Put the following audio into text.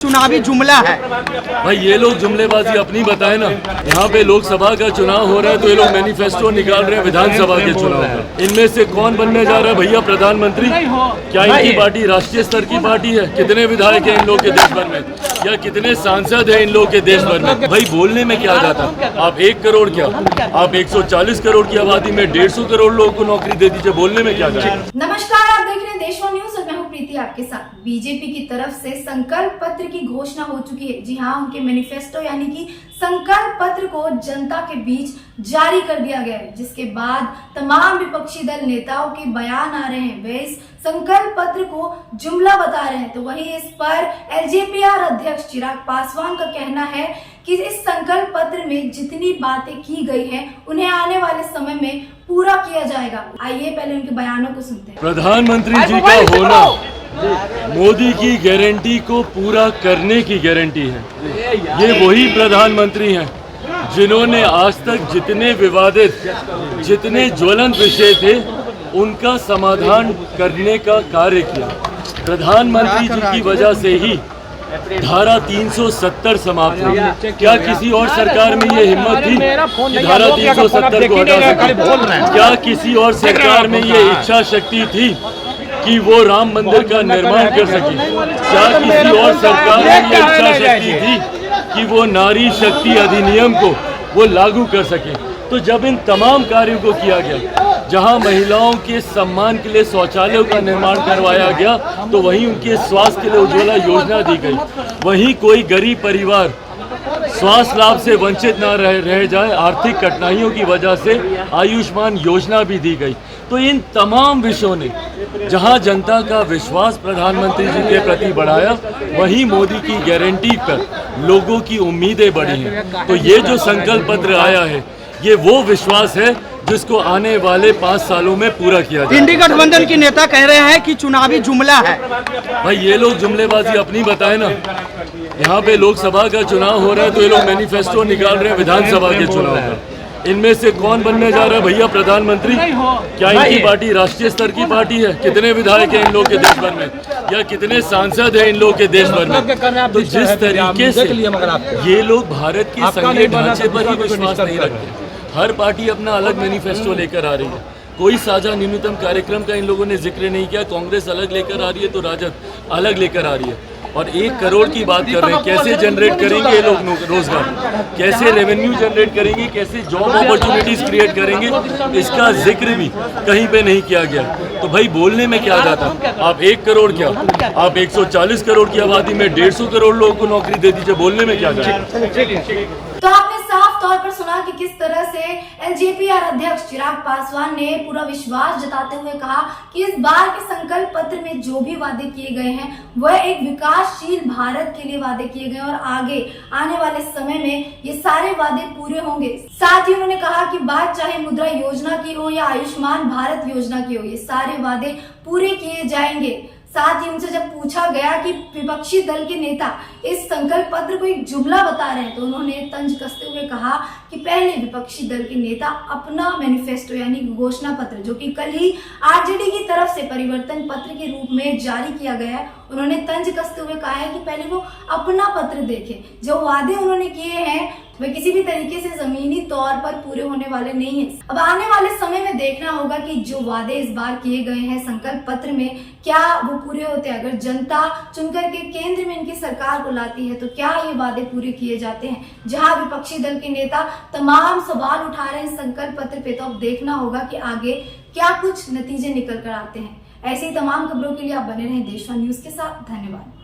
चुनावी जुमला है। भाई ये लोग जुमलेबाजी अपनी बताए ना। यहाँ पे लोकसभा का चुनाव हो रहा है तो ये लोग मैनिफेस्टो निकाल रहे हैं विधानसभा के चुनाव का। इनमें से कौन बनने जा रहा है भैया प्रधानमंत्री? क्या इनकी पार्टी राष्ट्रीय स्तर की पार्टी है? कितने विधायक हैं इन लोग के देश भर में, या कितने सांसद हैं इन लोग के देश भर में? भाई बोलने में क्या जाता? आप 1 करोड़ क्या, आप 140 करोड़ की आबादी में 150 करोड़ लोगों को नौकरी दे दीजिए, बोलने में क्या जाता? नमस्कार, आप देख रहे हैं देश वन न्यूज और मैं हूं प्रीति आपके साथ। बीजेपी की तरफ से संकल्प पत्र की घोषणा हो चुकी है। जी हां, उनके मैनिफेस्टो यानी कि संकल्प पत्र को जनता के बीच जारी कर दिया गया है, जिसके बाद तमाम विपक्षी दल नेताओं के बयान आ रहे हैं। वे इस संकल्प पत्र को जुमला बता रहे हैं। तो वहीं इस पर एलजेपीआर अध्यक्ष चिराग पासवान का कहना है कि इस संकल्प पत्र में जितनी बातें की गई हैं उन्हें आने वाले समय में पूरा किया जाएगा। आइए पहले उनके बयानों को सुनते हैं। प्रधानमंत्री जी का होना मोदी की गारंटी को पूरा करने की गारंटी है। ये वही प्रधानमंत्री हैं जिन्होंने आज तक जितने विवादित, जितने ज्वलंत विषय थे उनका समाधान करने का कार्य किया। प्रधानमंत्री जी की वजह से ही धारा 370 समाप्त हुई। क्या किसी और सरकार में ये हिम्मत थी कि धारा 370 को हटा सके? क्या किसी और सरकार में ये इच्छा शक्ति थी कि वो राम मंदिर का निर्माण कर सके? क्या किसी और सरकार में ये इच्छा शक्ति थी कि वो नारी शक्ति अधिनियम को वो लागू कर सके? तो जब इन तमाम कार्यों को किया गया, जहां महिलाओं के सम्मान के लिए शौचालयों का निर्माण करवाया गया, तो वहीं उनके स्वास्थ्य के लिए उज्ज्वला योजना दी गई। वहीं कोई गरीब परिवार स्वास्थ्य लाभ से वंचित न रह जाए, आर्थिक कठिनाइयों की वजह से आयुष्मान योजना भी दी गई। तो इन तमाम विषयों ने जहां जनता का विश्वास प्रधानमंत्री जी के प्रति बढ़ाया, वहीं मोदी की गारंटी पर लोगों की उम्मीदें बढ़ी हैं। तो ये जो संकल्प पत्र आया है, ये वो विश्वास है जिसको आने वाले 5 सालों में पूरा किया जाए। इंडी गठबंधन के नेता कह रहे हैं कि चुनावी जुमला है। भाई ये लोग जुमलेबाजी अपनी बताए ना। यहाँ पे लोकसभा का चुनाव हो रहा है तो ये लोग मैनिफेस्टो निकाल रहे हैं विधानसभा के चुनाव का। इनमें से कौन बनने जा रहा है भैया प्रधानमंत्री? क्या इनकी पार्टी राष्ट्रीय स्तर की पार्टी है? कितने विधायक हैं इन लोग के देश भर में, या कितने सांसद हैं इन लोग के देश भर में? तो जिस तरीके से ये लोग भारत के संघीय ढांचे पर ही विश्वास नहीं रखते, हर पार्टी अपना अलग मैनिफेस्टो लेकर आ रही है। कोई साझा न्यूनतम कार्यक्रम का इन लोगों ने जिक्र नहीं किया। कांग्रेस अलग लेकर आ रही है तो राजद अलग लेकर आ रही है। और 1 करोड़ की बात कर रहे हैं। कैसे जनरेट करेंगे ये लोग रोजगार, कैसे रेवेन्यू जनरेट करेंगे, कैसे जॉब अपॉर्चुनिटीज क्रिएट करेंगे, इसका जिक्र भी कहीं पे नहीं किया गया। तो भाई बोलने में क्या जाता? आप 1 करोड़ क्या, आप 140 करोड़ की आबादी में 150 करोड़ लोगों को नौकरी दे दीजिए, बोलने में क्या जाता? तो आपने साफ तौर पर सुना कि किस तरह से एलजेपीआर अध्यक्ष चिराग पासवान ने पूरा विश्वास जताते हुए कहा कि इस बार के संकल्प पत्र में जो भी वादे किए गए हैं वह एक विकासशील भारत के लिए वादे किए गए और आगे आने वाले समय में ये सारे वादे पूरे होंगे। साथ ही उन्होंने कहा कि बात चाहे मुद्रा योजना की हो या आयुष्मान भारत योजना की हो, ये सारे वादे पूरे किए जाएंगे। साथ ही उनसे जब पूछा गया कि विपक्षी दल के नेता इस संकल्प पत्र को एक जुमला बता रहे हैं, तो उन्होंने तंज कसते हुए कहा कि पहले विपक्षी दल के नेता अपना मैनिफेस्टो यानी घोषणा पत्र, जो कि कल ही आरजेडी की तरफ से परिवर्तन पत्र के रूप में जारी किया गया है, उन्होंने तंज कसते हुए कहा है कि पहले वो अपना पत्र देखें। जो वादे उन्होंने किए हैं वे किसी भी तरीके से जमीनी तौर पर पूरे होने वाले नहीं है। अब आने वाले समय में देखना होगा कि जो वादे इस बार किए गए हैं संकल्प पत्र में, क्या वो पूरे होते हैं। अगर जनता चुनकर के केंद्र में इनकी सरकार को लाती है तो क्या ये वादे पूरे किए जाते हैं? जहां विपक्षी दल के नेता तमाम सवाल उठा रहे हैं संकल्प पत्र पे, तो अब देखना होगा कि आगे क्या कुछ नतीजे निकल कर आते हैं। ऐसी तमाम खबरों के लिए आप बने रहें देश वन न्यूज के साथ। धन्यवाद।